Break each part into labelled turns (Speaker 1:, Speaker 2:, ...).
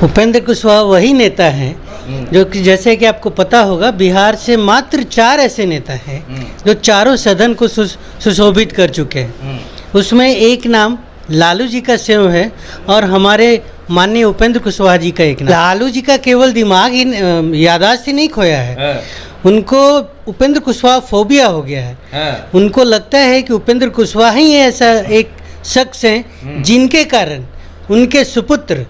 Speaker 1: उपेंद्र कुशवाहा वही नेता हैं जो कि जैसे कि आपको पता होगा बिहार से मात्र 4 ऐसे नेता हैं जो चारों सदन को सुशोभित कर चुके हैं। उसमें एक नाम लालू जी का सेव है और हमारे माननीय उपेंद्र कुशवाहा जी का एक नाम। लालू जी का केवल दिमाग ही याददाश्त ही नहीं खोया है, उनको उपेंद्र कुशवाहा फोबिया हो गया है। उनको लगता है कि उपेंद्र कुशवाहा ही ऐसा एक शख्स है जिनके कारण उनके सुपुत्र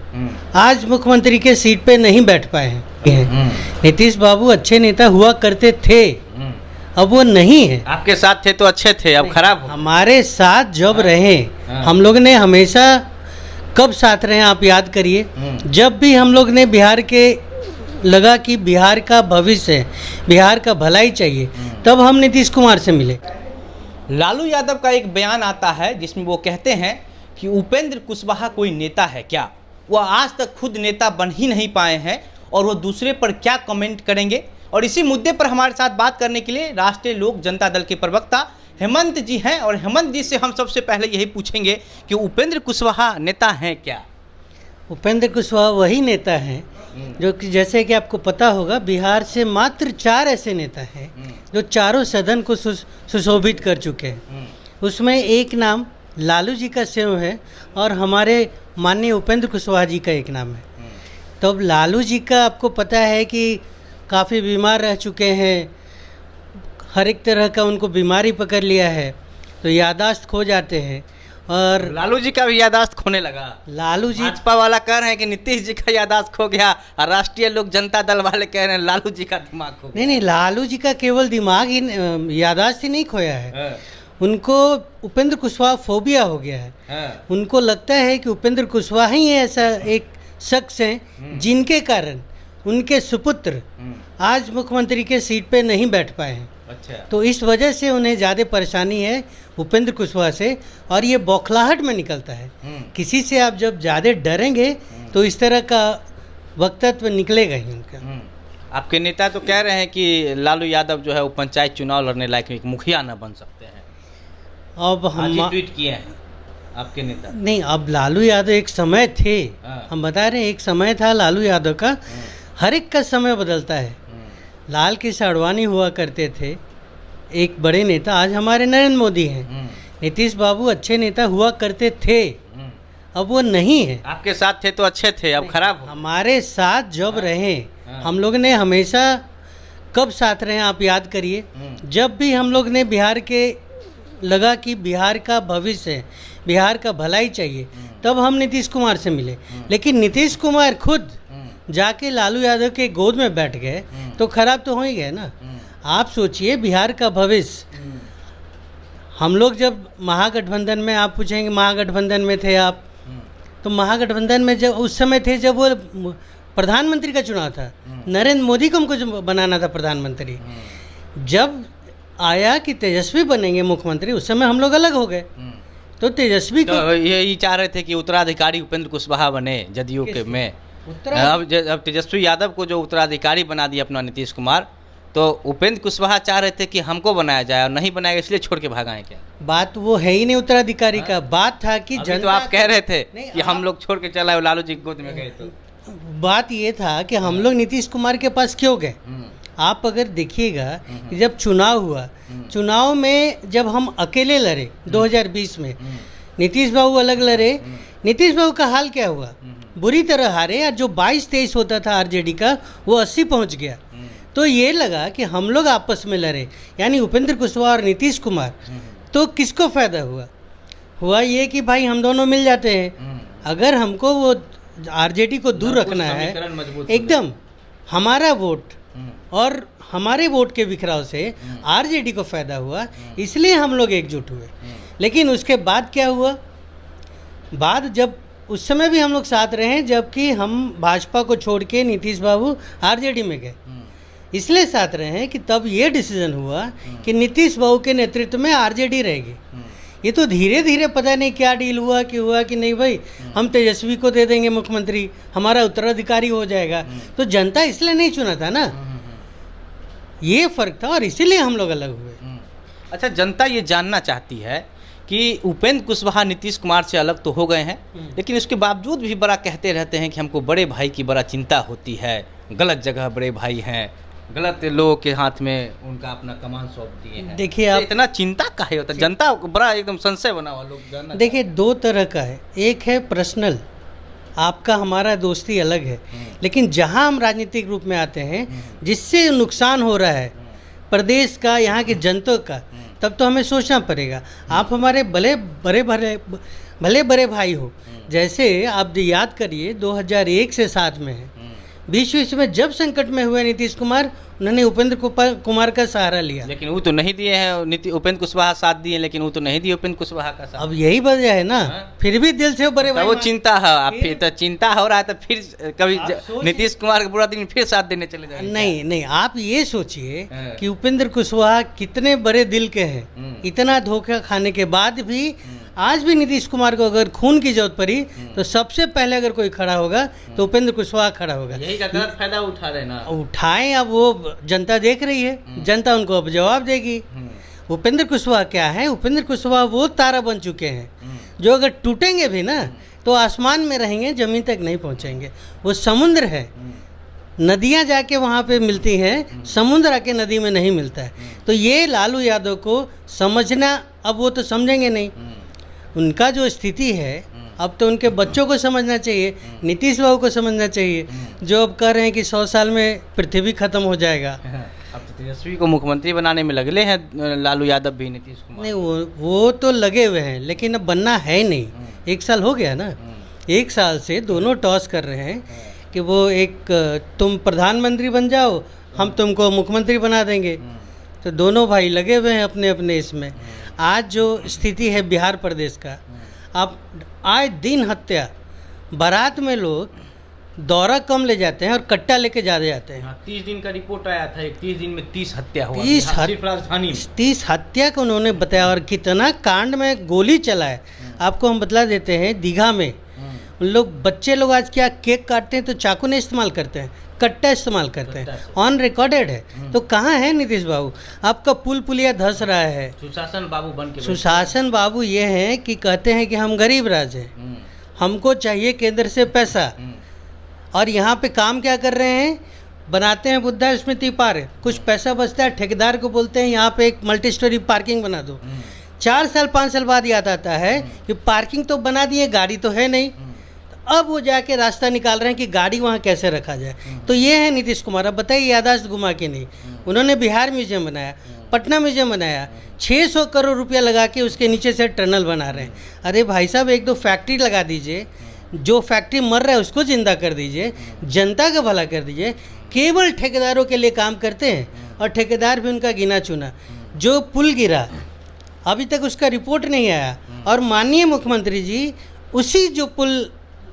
Speaker 1: आज मुख्यमंत्री के सीट पे नहीं बैठ पाए हैं। नीतीश बाबू अच्छे नेता हुआ करते थे, अब वो नहीं है।
Speaker 2: आपके साथ थे तो अच्छे थे, अब खराब हो।
Speaker 1: हमारे साथ जब रहे, हम लोग ने हमेशा कब साथ रहे आप याद करिए। जब भी हम लोग ने बिहार के लगा कि बिहार का भविष्य है, बिहार का भलाई चाहिए, तब हम नीतीश कुमार से मिले।
Speaker 2: लालू यादव का एक बयान आता है जिसमें वो कहते हैं कि उपेंद्र कुशवाहा कोई नेता है क्या? वह आज तक खुद नेता बन ही नहीं पाए हैं और वो दूसरे पर क्या कमेंट करेंगे। और इसी मुद्दे पर हमारे साथ बात करने के लिए राष्ट्रीय लोक जनता दल के प्रवक्ता हेमंत जी हैं और हेमंत जी से हम सबसे पहले यही पूछेंगे कि उपेंद्र कुशवाहा नेता हैं क्या?
Speaker 1: उपेंद्र कुशवाहा वही नेता हैं जो कि जैसे कि आपको पता होगा बिहार से मात्र 4 ऐसे नेता हैं जो चारों सदन को सुशोभित कर चुके हैं। उसमें एक नाम लालू जी का सेव है और हमारे माननीय उपेंद्र कुशवाहा जी का एक नाम है। तो अब लालू जी का आपको पता है कि काफ़ी बीमार रह चुके हैं, हर एक तरह का उनको बीमारी पकड़ लिया है, तो याददाश्त खो जाते हैं। और
Speaker 2: लालू जी का भी याददाश्त खोने लगा।
Speaker 1: लालू जी
Speaker 2: भाजपा वाला कह रहे हैं कि नीतीश जी का याददाश्त खो गया और राष्ट्रीय लोक जनता दल वाले कह रहे हैं लालू जी का दिमाग खो गया।
Speaker 1: नहीं, लालू जी का केवल दिमाग ही याददाश्त ही नहीं खोया है, उनको उपेंद्र कुशवाहा फोबिया हो गया है। उनको लगता है कि उपेंद्र कुशवाहा ही ऐसा एक शख्स है जिनके कारण उनके सुपुत्र आज मुख्यमंत्री के सीट पे नहीं बैठ पाए हैं।
Speaker 2: अच्छा।
Speaker 1: तो इस वजह से उन्हें ज़्यादा परेशानी है उपेंद्र कुशवाहा से, और ये बौखलाहट में निकलता है। किसी से आप जब ज़्यादा डरेंगे तो इस तरह का वक्तव्य निकलेगा ही उनका।
Speaker 2: आपके नेता तो कह रहे हैं कि लालू यादव जो है वो पंचायत चुनाव लड़ने लायक एक मुखिया न बन सकते हैं।
Speaker 1: अब हम
Speaker 2: ट्वीट किए हैं आपके नेता।
Speaker 1: नहीं, अब लालू यादव एक समय थे, हम बता रहे हैं एक समय था लालू यादव का। हर एक का समय बदलता है। लाल कृष्ण आडवाणी हुआ करते थे एक बड़े नेता, आज हमारे नरेंद्र मोदी हैं। नीतीश बाबू अच्छे नेता हुआ करते थे, अब वो नहीं है।
Speaker 2: आपके साथ थे तो अच्छे थे, अब खराब हो।
Speaker 1: हमारे साथ जब रहे, हम लोग ने हमेशा कब साथ रहे आप याद करिए। जब भी हम लोग ने बिहार के लगा कि बिहार का भविष्य है, बिहार का भलाई चाहिए, तब हम नीतीश कुमार से मिले। लेकिन नीतीश कुमार खुद जाके लालू यादव के गोद में बैठ गए तो खराब तो हो ही गए ना। आप सोचिए बिहार का भविष्य। हम लोग जब महागठबंधन में, आप पूछेंगे महागठबंधन में थे आप, तो महागठबंधन में जब उस समय थे जब वो प्रधानमंत्री का चुनाव था, नरेंद्र मोदी को हमको बनाना था प्रधानमंत्री। जब आया कि तेजस्वी बनेंगे मुख्यमंत्री, उस समय हम लोग अलग हो गए। तो तेजस्वी को
Speaker 2: तो यही चाह रहे थे कि उत्तराधिकारी उपेंद्र कुशवाहा बने जदयू के में। अब तेजस्वी यादव को जो उत्तराधिकारी बना दिया अपना नीतीश कुमार, तो उपेंद्र कुशवाहा चाह रहे थे कि हमको बनाया जाए और नहीं बनाया इसलिए छोड़ के भागाएं क्या?
Speaker 1: बात वो है ही नहीं उत्तराधिकारी का। बात था कि
Speaker 2: जनता, तो आप कह रहे थे कि हम लोग छोड़ के चला लालू जी गोद में गए। तो
Speaker 1: बात ये था कि हम लोग नीतीश कुमार के पास क्यों गए। आप अगर देखिएगा कि जब चुनाव हुआ, चुनाव में जब हम अकेले लड़े 2020 में, नीतीश बाबू अलग लड़े। नीतीश बाबू का हाल क्या हुआ, बुरी तरह हारे, और जो 22-23 होता था आरजेडी का वो 80 पहुंच गया। तो ये लगा कि हम लोग आपस में लड़े, यानी उपेंद्र कुशवाहा और नीतीश कुमार, तो किसको फ़ायदा हुआ ये कि भाई हम दोनों मिल जाते हैं। अगर हमको वो आरजेडी को दूर रखना है, एकदम हमारा वोट और हमारे वोट के बिखराव से आरजेडी को फ़ायदा हुआ, इसलिए हम लोग एकजुट हुए। लेकिन उसके बाद क्या हुआ, बाद जब उस समय भी हम लोग साथ रहे जबकि हम भाजपा को छोड़ के नीतीश बाबू आरजेडी में गए, इसलिए साथ रहे हैं कि तब ये डिसीजन हुआ कि नीतीश बाबू के नेतृत्व में आरजेडी रहेगी। ये तो धीरे धीरे पता नहीं क्या डील हुआ कि नहीं भाई हम तेजस्वी को दे देंगे मुख्यमंत्री, हमारा उत्तराधिकारी हो जाएगा। तो जनता इसलिए नहीं चुना था ना, ये फर्क था और इसीलिए हम लोग अलग हुए।
Speaker 2: अच्छा, जनता ये जानना चाहती है कि उपेंद्र कुशवाहा नीतीश कुमार से अलग तो हो गए हैं, लेकिन उसके बावजूद भी बड़ा कहते रहते हैं कि हमको बड़े भाई की बड़ा चिंता होती है, गलत जगह बड़े भाई हैं, गलत लोगों के हाथ में उनका अपना कमान सौंप दिए हैं।
Speaker 1: देखिए
Speaker 2: तो
Speaker 1: आप,
Speaker 2: इतना चिंता काहे होता है? जनता को बड़ा एकदम संशय बना हुआ लोग जानना
Speaker 1: देखिए दो तरह का है, एक है पर्सनल, आपका हमारा दोस्ती अलग है, लेकिन जहां हम राजनीतिक रूप में आते हैं जिससे नुकसान हो रहा है प्रदेश का, यहाँ की जनता का, तब तो हमें सोचना पड़ेगा। आप हमारे भले बड़े भाई हो, जैसे आप याद करिए 2001 से साथ में है, बीच में जब संकट में हुए नीतीश कुमार, उन्होंने उपेंद्र कुमार का सहारा लिया।
Speaker 2: लेकिन वो तो नहीं दिए हैं, उपेंद्र कुशवाहा साथ दिए, लेकिन वो तो नहीं दिए उपेंद्र कुशवाहा का साथ।
Speaker 1: अब यही वजह है ना, फिर भी दिल से वो बड़े भाई
Speaker 2: वो चिंता है, आप फिर तो चिंता हो रहा है, तो फिर कभी नीतीश कुमार का बुरा दिन फिर साथ देने चले जाएंगे।
Speaker 1: नहीं, आप ये सोचिए कि उपेंद्र कुशवाहा कितने बड़े दिल के हैं, इतना धोखा खाने के बाद भी आज भी नीतीश कुमार को अगर खून की जरूरत पड़ी तो सबसे पहले अगर कोई खड़ा होगा तो उपेंद्र कुशवाहा खड़ा होगा।
Speaker 2: यही का गलत फायदा उठा रहे ना,
Speaker 1: उठाएं, अब वो जनता देख रही है, जनता उनको अब जवाब देगी। उपेंद्र कुशवाहा क्या है, उपेंद्र कुशवाहा वो तारा बन चुके हैं जो अगर टूटेंगे भी ना तो आसमान में रहेंगे, ज़मीन तक नहीं पहुंचेंगे। वो समुद्र है, नदियां जाके वहाँ पे मिलती हैं, समुद्र आके नदी में नहीं मिलता है। तो ये लालू यादव को समझना, अब वो तो समझेंगे नहीं, उनका जो स्थिति है अब तो उनके बच्चों को समझना चाहिए, नीतीश बाबू को समझना चाहिए, जो अब कह रहे हैं कि 100 साल में पृथ्वी खत्म हो जाएगा।
Speaker 2: अब तो तेजस्वी को मुख्यमंत्री बनाने में लगले हैं लालू यादव भी, नीतीश कुमार
Speaker 1: नहीं, वो तो लगे हुए हैं, लेकिन अब बनना है नहीं। 1 साल हो गया ना, 1 साल से दोनों टॉस कर रहे हैं कि वो एक तुम प्रधानमंत्री बन जाओ, हम तुमको मुख्यमंत्री बना देंगे। तो दोनों भाई लगे हुए हैं अपने अपने इसमें। आज जो स्थिति है बिहार प्रदेश का, आप आए दिन हत्या, बारात में लोग दौरा कम ले जाते हैं और कट्टा लेके जा जाते हैं।
Speaker 2: 30 दिन का रिपोर्ट आया था, 30 दिन में 30 हत्या हुआ,
Speaker 1: 30 हत्या को उन्होंने बताया, और कितना कांड में गोली चला है आपको हम बतला देते हैं। दीघा में उन लोग, बच्चे लोग आज क्या केक काटते हैं तो चाकू नहीं इस्तेमाल करते हैं, कट्टा इस्तेमाल करते हैं, ऑन रिकॉर्डेड है। तो कहाँ है नीतीश बाबू? आपका पुल पुलिया धस रहा है।
Speaker 2: सुशासन बाबू बन के,
Speaker 1: सुशासन बाबू ये हैं कि कहते हैं कि हम गरीब राज हैं, हमको चाहिए केंद्र से पैसा, और यहाँ पे काम क्या कर रहे हैं, बनाते हैं बुद्धा स्मृति पार्क, कुछ पैसा बचता है, ठेकेदार को बोलते हैं यहाँ पे एक मल्टी स्टोरी पार्किंग बना दो। 4 साल 5 साल बाद याद आता है कि पार्किंग तो बना दिए, गाड़ी तो है नहीं, अब वो जाके रास्ता निकाल रहे हैं कि गाड़ी वहाँ कैसे रखा जाए। तो ये है नीतीश कुमार। अब बताइए, यादाश्त घुमा के नहीं, उन्होंने बिहार म्यूजियम बनाया, पटना म्यूजियम बनाया, 600 करोड़ रुपया लगा के उसके नीचे से टनल बना रहे हैं। अरे भाई साहब, 1-2 फैक्ट्री लगा दीजिए, जो फैक्ट्री मर रहा है उसको जिंदा कर दीजिए, जनता का भला कर दीजिए। केवल ठेकेदारों के लिए काम करते हैं, और ठेकेदार भी उनका गिना चुना। जो पुल गिरा अभी तक उसका रिपोर्ट नहीं आया, और माननीय मुख्यमंत्री जी उसी जो पुल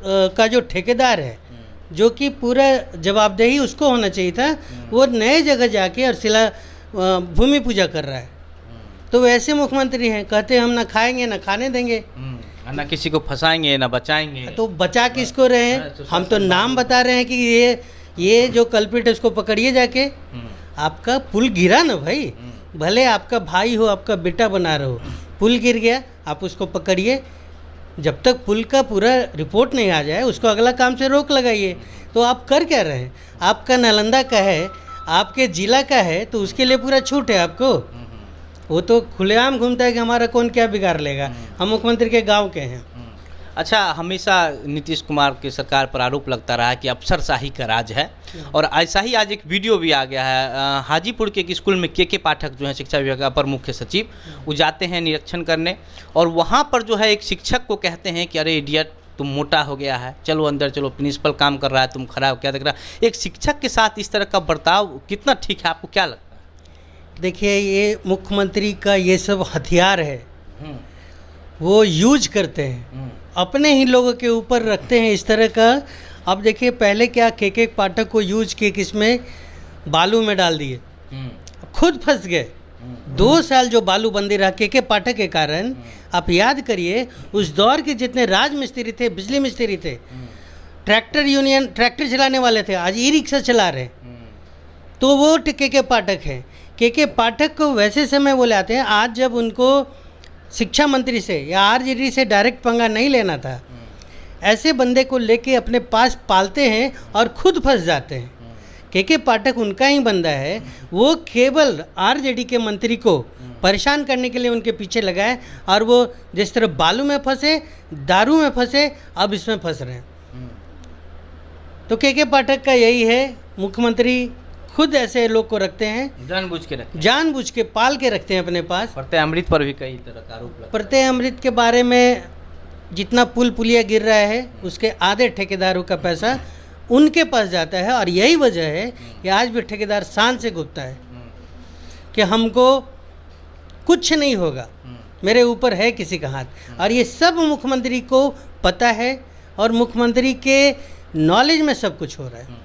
Speaker 1: का जो ठेकेदार है, जो कि पूरा जवाबदेही उसको होना चाहिए था, वो नए जगह जाके और शिला भूमि पूजा कर रहा है। तो वैसे मुख्यमंत्री हैं, कहते हैं हम ना खाएंगे ना खाने देंगे,
Speaker 2: ना किसी को फंसाएंगे ना बचाएंगे।
Speaker 1: तो बचा किसको रहे हैं? हम तो नाम बता रहे हैं कि ये जो कल्प्रिट है उसको पकड़िए जाके। आपका पुल गिरा ना भाई, भले आपका भाई हो, आपका बेटा बना रहे हो, पुल गिर गया, आप उसको पकड़िए। जब तक पुल का पूरा रिपोर्ट नहीं आ जाए उसको अगला काम से रोक लगाइए। तो आप कर क्या रहे हैं? आपका नालंदा का है, आपके जिला का है, तो उसके लिए पूरा छूट है आपको। वो तो खुलेआम घूमता है कि हमारा कौन क्या बिगाड़ लेगा, हम मुख्यमंत्री के गांव के हैं।
Speaker 2: अच्छा, हमेशा नीतीश कुमार की सरकार पर आरोप लगता रहा है कि अफसरशाही का राज है, और ऐसा ही आज एक वीडियो भी आ गया है। हाजीपुर के एक स्कूल में के पाठक जो है शिक्षा विभाग का अपर मुख्य सचिव, वो जाते हैं निरीक्षण करने, और वहाँ पर जो है एक शिक्षक को कहते हैं कि अरे इडियट, तुम मोटा हो गया है, चलो अंदर चलो, प्रिंसिपल काम कर रहा है, तुम खड़ा हो क्या देख रहा है। एक शिक्षक के साथ इस तरह का बर्ताव कितना ठीक है, आपको क्या लगता है?
Speaker 1: देखिए, ये मुख्यमंत्री का ये सब हथियार है, वो यूज करते हैं, अपने ही लोगों के ऊपर रखते हैं इस तरह का। अब देखिए, पहले क्या के पाठक को यूज किए, किसमें, बालू में डाल दिए, खुद फंस गए। 2 साल जो बालूबंदी रहा के पाठक के कारण, आप याद करिए उस दौर के जितने राज मिस्त्री थे, बिजली मिस्त्री थे, ट्रैक्टर यूनियन, ट्रैक्टर चलाने वाले थे, आज ई रिक्शा चला रहे, तो वो के पाठक हैं। के पाठक को वैसे समय वो लाते हैं, आज जब उनको शिक्षा मंत्री से या आरजेडी से डायरेक्ट पंगा नहीं लेना था। ऐसे बंदे को लेके अपने पास पालते हैं और खुद फंस जाते हैं। के पाठक उनका ही बंदा है, वो केवल आरजेडी के मंत्री को परेशान करने के लिए उनके पीछे लगा है और वो जिस तरह बालू में फंसे, दारू में फंसे, अब इसमें फंस रहे हैं। तो के पाठक का यही है, मुख्यमंत्री खुद ऐसे लोग को रखते हैं, जानबूझ के पाल के रखते हैं अपने पास।
Speaker 2: प्रत्यय अमृत पर भी कई तरह का आरोप लगता है।
Speaker 1: प्रत्यय अमृत के बारे में जितना पुल पुलिया गिर रहा है उसके आधे ठेकेदारों का पैसा उनके पास जाता है, और यही वजह है कि आज भी ठेकेदार शान से घुपता है कि हमको कुछ नहीं होगा, मेरे ऊपर है किसी का हाथ। और ये सब मुख्यमंत्री को पता है और मुख्यमंत्री के नॉलेज में सब कुछ हो रहा है।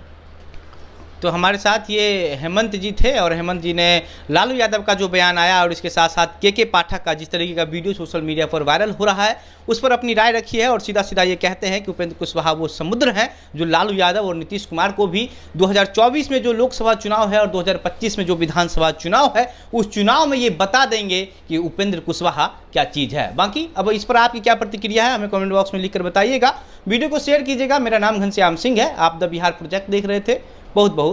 Speaker 2: तो हमारे साथ ये हेमंत जी थे और हेमंत जी ने लालू यादव का जो बयान आया और इसके साथ साथ के पाठक का जिस तरीके का वीडियो सोशल मीडिया पर वायरल हो रहा है उस पर अपनी राय रखी है और सीधा सीधा ये कहते हैं कि उपेंद्र कुशवाहा वो समुद्र हैं जो लालू यादव और नीतीश कुमार को भी 2024 में जो लोकसभा चुनाव है और 2025 में जो विधानसभा चुनाव है उस चुनाव में ये बता देंगे कि उपेंद्र कुशवाहा क्या चीज़ है। बाकी अब इस पर आपकी क्या प्रतिक्रिया है हमें कमेंट बॉक्स में लिखकर बताइएगा। वीडियो को शेयर कीजिएगा। मेरा नाम घनश्याम सिंह है, आप द बिहार प्रोजेक्ट देख रहे थे। बहुत बहुत